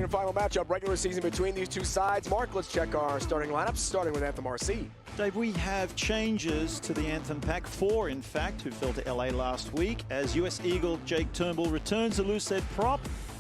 and final matchup, regular season between these two sides. Mark, let's check our starting lineups, starting with Anthem RC. Dave, we have changes to the Anthem pack, 4 in fact, who fell to LA last week, as US Eagle Jake Turnbull returns a loose head prop.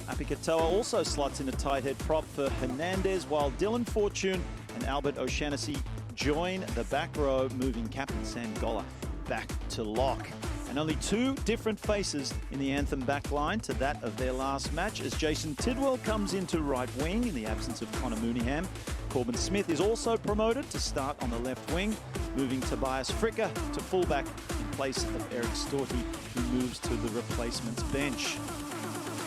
Api Katoa also slots in a tight head prop for Hernandez, while Dylan Fortune and Albert O'Shannessy join the back row, moving Captain Sam Goller back to lock. And only 2 different faces in the Anthem back line to that of their last match, as Jason Tidwell comes into right wing in the absence of Connor Mooneyham. Corbin Smith is also promoted to start on the left wing, moving Tobias Fricker to fullback in place of Eric Storti, who moves to the replacements bench.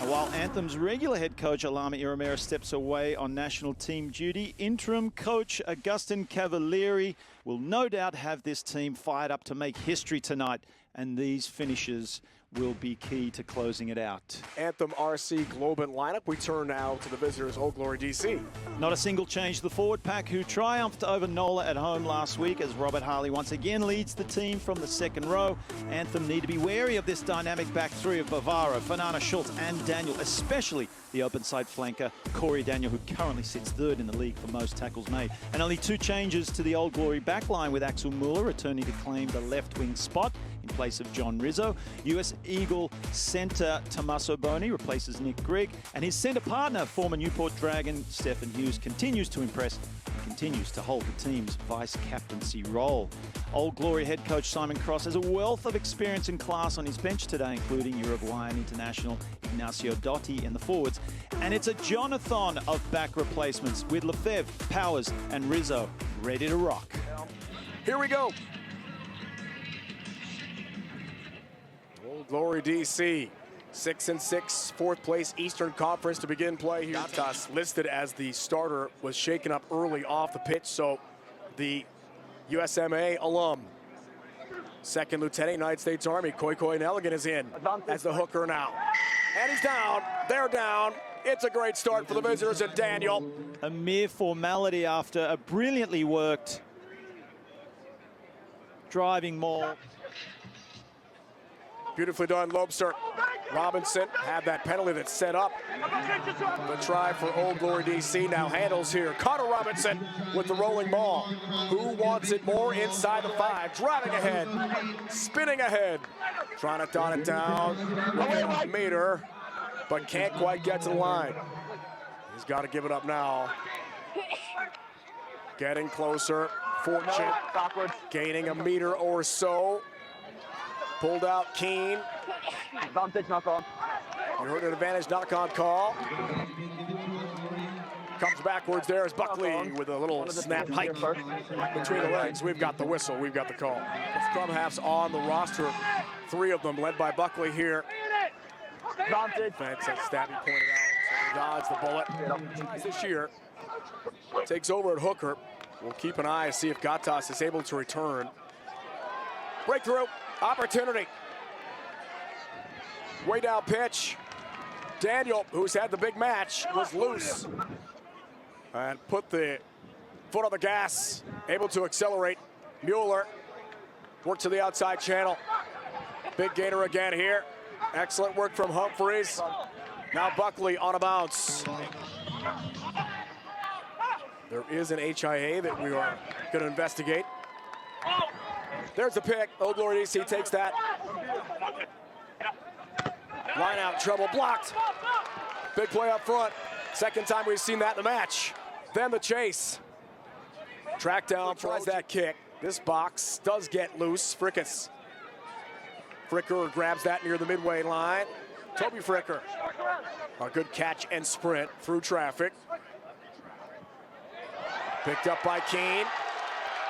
While Anthem's regular head coach Alama Iramera steps away on national team duty, interim coach Augustin Cavalieri will no doubt have this team fired up to make history tonight, and these finishes will be key to closing it out. Anthem RC Globin lineup. We turn now to the visitors, Old Glory DC. Not a single change to the forward pack, who triumphed over NOLA at home last week, as Robert Harley once again leads the team from the second row. Anthem need to be wary of this dynamic back three of Bavaro, Fernanda Schultz and Daniel, especially the open side flanker Corey Daniel, who currently sits third in the league for most tackles made. And only 2 changes to the Old Glory backline, with Axel Mueller returning to claim the left wing spot in place of John Rizzo. US Eagle centre Tommaso Boni replaces Nick Grigg, and his centre partner, former Newport Dragon Stephen Hughes, continues to impress and continues to hold the team's vice-captaincy role. Old Glory head coach Simon Cross has a wealth of experience and class on his bench today, including Uruguayan international Ignacio Dotti in the forwards. And it's a Jonathan of back replacements, with Lefebvre, Powers and Rizzo ready to rock. Here we go. Old Glory DC, 6-6, 4th place Eastern Conference to begin play here. Gatas listed as the starter was shaken up early off the pitch, so the USMA alum, 2nd Lieutenant United States Army, Koikoi Nelligan is in as the hooker now. And he's down, they're down. It's a great start for the visitors and Daniel. A mere formality after a brilliantly worked driving maul. Beautifully done, Lobster. Robinson had that penalty that set up the try for Old Glory DC. Now handles here. Connor Robinson with the rolling ball. Who wants it more inside the 5? Driving ahead, spinning ahead. Trying to dot it down with a meter, but can't quite get to the line. He's got to give it up now. Getting closer. Fortune gaining a meter or so. Pulled out Keane. Advantage knock on. You heard an advantage knock-on call. Comes backwards there as Buckley with a little snap hike between the legs. We've got the whistle, we've got the call. The scrum halves on the roster, 3 of them led by Buckley here. Advantage. Fence as Stabby pointed out, so he dodged the bullet. This year takes over at hooker. We'll keep an eye to see if Gatas is able to return. Breakthrough. Opportunity. Way down pitch. Daniel, who's had the big match, was loose and put the foot on the gas, able to accelerate. Mueller worked to the outside channel. Big gainer again here. Excellent work from Humphreys. Now Buckley on a bounce. There is an HIA that we are going to investigate. There's the pick. Old Glory DC takes that. Line out, trouble, blocked. Big play up front. Second time we've seen that in the match. Then the chase. Track down, tries that kick. This box does get loose. Frickus. Fricker grabs that near the midway line. Toby Fricker. A good catch and sprint through traffic. Picked up by Keane.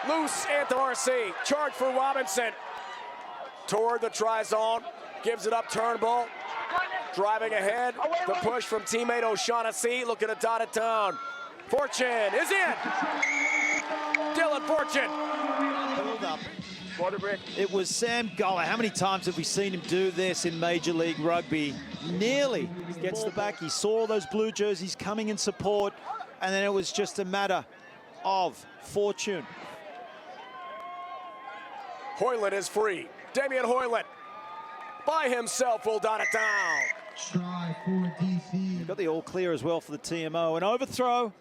Loose, Anthem RC. Charge for Robinson. Toward the try zone. Gives it up, Turnbull. Driving ahead. The push from teammate O'Shannessy. Looking to dot it down. Fortune is in. Dylan Fortune. It was Sam Goller. How many times have we seen him do this in Major League Rugby? Nearly gets the back. He saw those blue jerseys coming in support, and then it was just a matter of fortune. Hoyland is free. Damian Hoyland by himself will dot it down. Try for DC. Got the all clear as well for the TMO. An overthrow,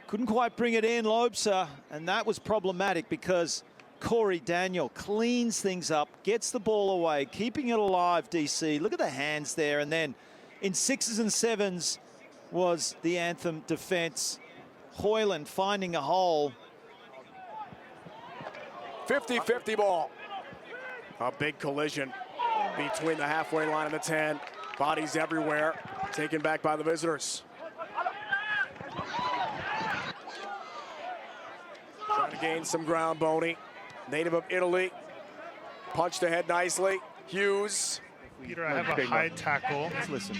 couldn't quite bring it in, Lobser, and that was problematic because Corey Daniel cleans things up, gets the ball away, keeping it alive, DC. Look at the hands there, and then in 6s and 7s was the Anthem defense. Hoyland finding a hole. 50-50 ball. A big collision between the halfway line and the 10. Bodies everywhere, taken back by the visitors. Trying to gain some ground, Boney. Native of Italy. Punched ahead nicely. Hughes. Peter, I have a high tackle. Let's listen.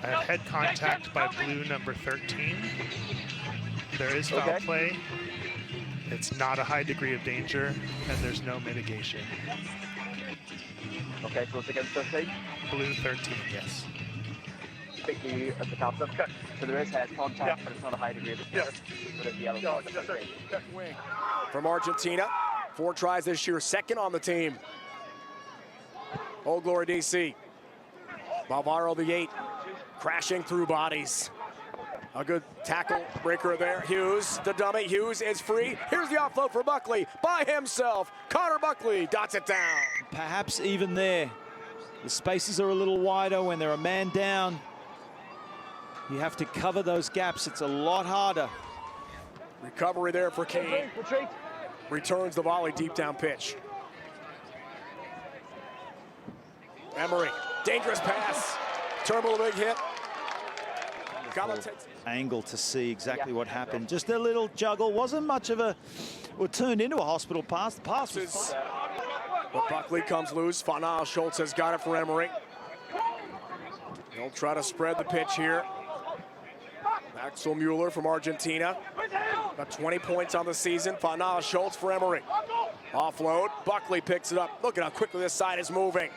I have head contact by blue number 13. There is foul play. It's not a high degree of danger, and there's no mitigation. Okay, so it's against 13. Blue 13, yes. Pick you at the top. Okay. So there is head contact, but it's not a high degree of danger. But it's yellow card. From Argentina. 4 tries this year, second on the team. Old Glory DC. Balvaro the 8, crashing through bodies. A good tackle breaker there. Hughes, the dummy. Hughes is free. Here's the offload for Buckley by himself. Connor Buckley dots it down. Perhaps even there, the spaces are a little wider when they're a man down. You have to cover those gaps. It's a lot harder. Recovery there for Kane. Retreat. Returns the volley deep down pitch. Emery, dangerous pass. Turnbull, a big hit. Angle to see exactly what happened. Just a little juggle. Wasn't much of a, well, turned into a hospital pass. The pass was fine. But Buckley comes loose. Fanal Schultz has got it for Emery. He'll try to spread the pitch here. Axel Mueller from Argentina. Got 20 points on the season. Fanal Schultz for Emery. Offload. Buckley picks it up. Look at how quickly this side is moving.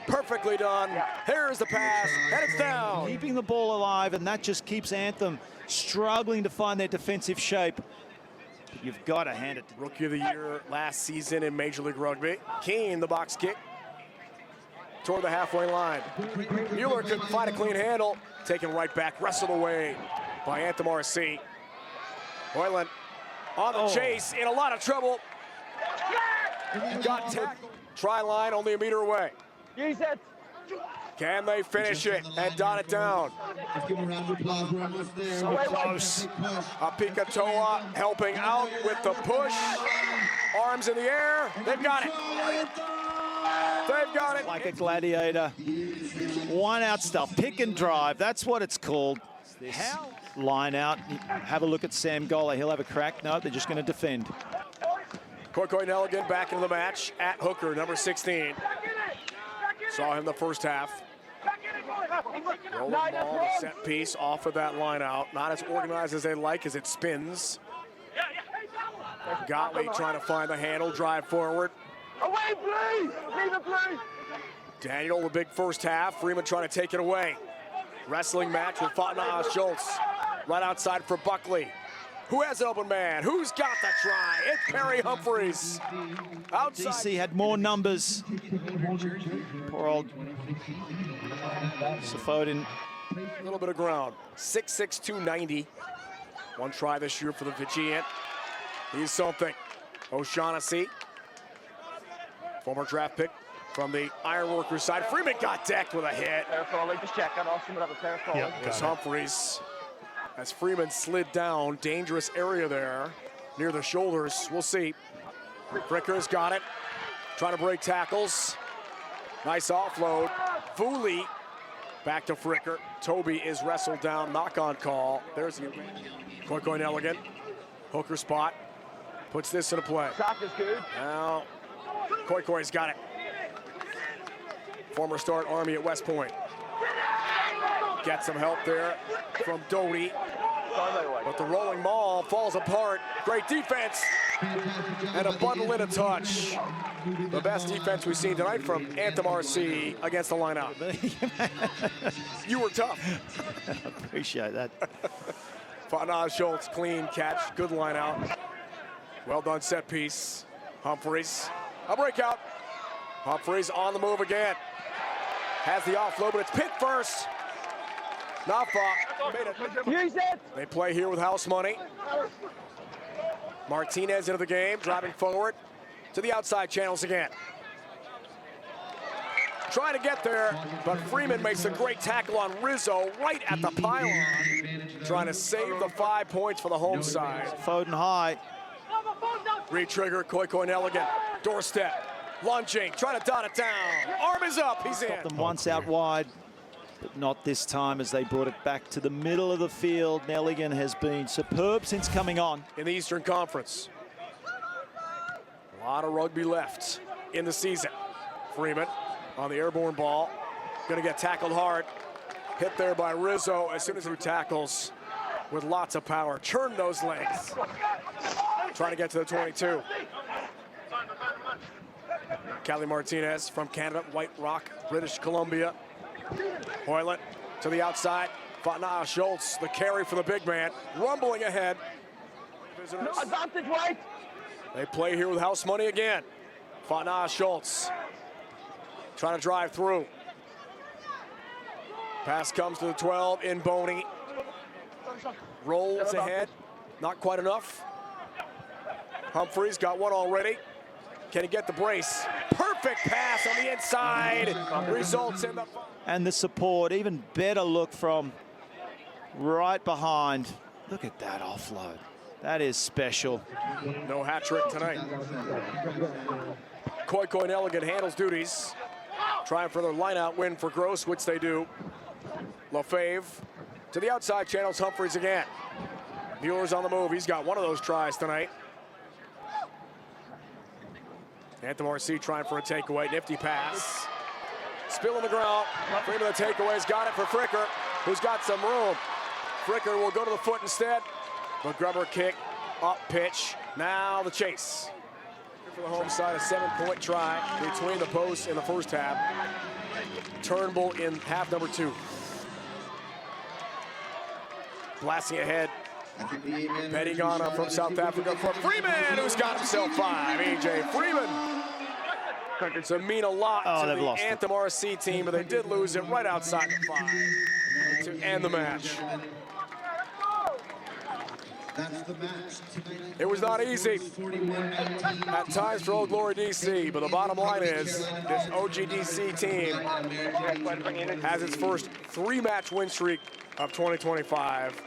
Perfectly done. Here's the pass, and it's down. Keeping the ball alive, and that just keeps Anthem struggling to find their defensive shape. But you've got to hand it to Rookie of the Year last season in Major League Rugby. Keane, the box kick toward the halfway line. Mueller couldn't find a clean handle. Taken right back, wrestled away by Anthem RC. Hoyland on the chase, in a lot of trouble. Got tackled. Try line only a meter away. Use it. Can they finish it and dot it down? Let's give a round of applause. We're almost there. So close. Apikatoa helping out with the push. Arms in the air. They've got it. They've got it. like a gladiator. One out stuff, pick and drive. That's what it's called. How? Line out. Have a look at Sam Goller. He'll have a crack. No, they're just going to defend. Koikoi Nelligan back into the match at hooker, number 16. Saw him the first half. Rolling ball, the set piece off of that line out. Not as organized as they like as it spins. Gottlieb trying to find the handle, drive forward. Away, please! Leave it, please! Daniel, the big first half. Freeman trying to take it away. Wrestling match with Fatna Schultz. Right outside for Buckley. Who has an open man? Who's got the try? It's Perry Humphreys. Outside. DC had more numbers. Poor old Safodin. A little bit of ground. 6'6", 290. One try this year for the Fijian. He's something. O'Shaughnessy, former draft pick from the Ironworkers side. Freeman got decked with a hit. Player calling, just check on Austin without the player calling. Yep, It's Humphreys. As Freeman slid down, dangerous area there near the shoulders. We'll see. Fricker's got it. Trying to break tackles. Nice offload. Vuli back to Fricker. Toby is wrestled down. Knock-on call. There's the Koikoi Nelligan. Hooker spot. Puts this into play. Sack is good. Now, Koikoi's got it. Former start Army at West Point. Gets some help there from Doty. But the rolling maul falls apart. Great defense. And a bundle in a touch. The best defense we've seen tonight from Anthem RC against the lineout. You were tough. Appreciate that. Fatna Schultz, clean catch. Good lineout. Well done set piece. Humphreys. A breakout. Humphreys on the move again. Has the offload, but it's picked first. Nafa made it. They play here with house money. Martinez into the game, driving forward to the outside channels again. Trying to get there, but Freeman makes a great tackle on Rizzo right at the pylon. Trying to save the 5 points for the home side. Foden high. Re-trigger, Koiko Nelligan, doorstep, lunging, trying to dot it down. Arm is up, he's in. Got them once out wide, but not this time as they brought it back to the middle of the field. Nelligan has been superb since coming on. In the Eastern Conference. A lot of rugby left in the season. Freeman on the airborne ball. Gonna get tackled hard. Hit there by Rizzo as soon as he tackles with lots of power. Churn those legs. Trying to get to the 22. Callie Martinez from Canada, White Rock, British Columbia. Hoyland to the outside. Fatna Schultz, the carry for the big man. Rumbling ahead. Visitors. No advantage, right? They play here with house money again. Fatna Schultz trying to drive through. Pass comes to the 12 in Boney. Rolls ahead. Not quite enough. Humphreys got one already. Can he get the brace? Perfect pass on the inside. Results in the... And the support, even better look from right behind. Look at that offload. That is special. No hat trick tonight. Koiko Nelligan handles duties. Trying for their line-out win for Gross, which they do. Lefebvre to the outside channels, Humphreys again. Mueller's on the move. He's got one of those tries tonight. Anthem RC trying for a takeaway. Nifty pass. Spill on the ground. Freeman the takeaway's got it for Fricker, who's got some room. Fricker will go to the foot instead. The grubber kick, up pitch. Now the chase. For the home side, a 7-point try between the posts in the first half. Turnbull in half number 2. Blasting ahead. Pedigana from South Africa for Freeman, who's got himself 5. AJ Freeman. It's to mean a lot to the Anthem RC team, but they did lose it right outside the 5 to end the match. It was not easy at times for Old Glory DC, but the bottom line is this OGDC team has its first 3-match win streak of 2025.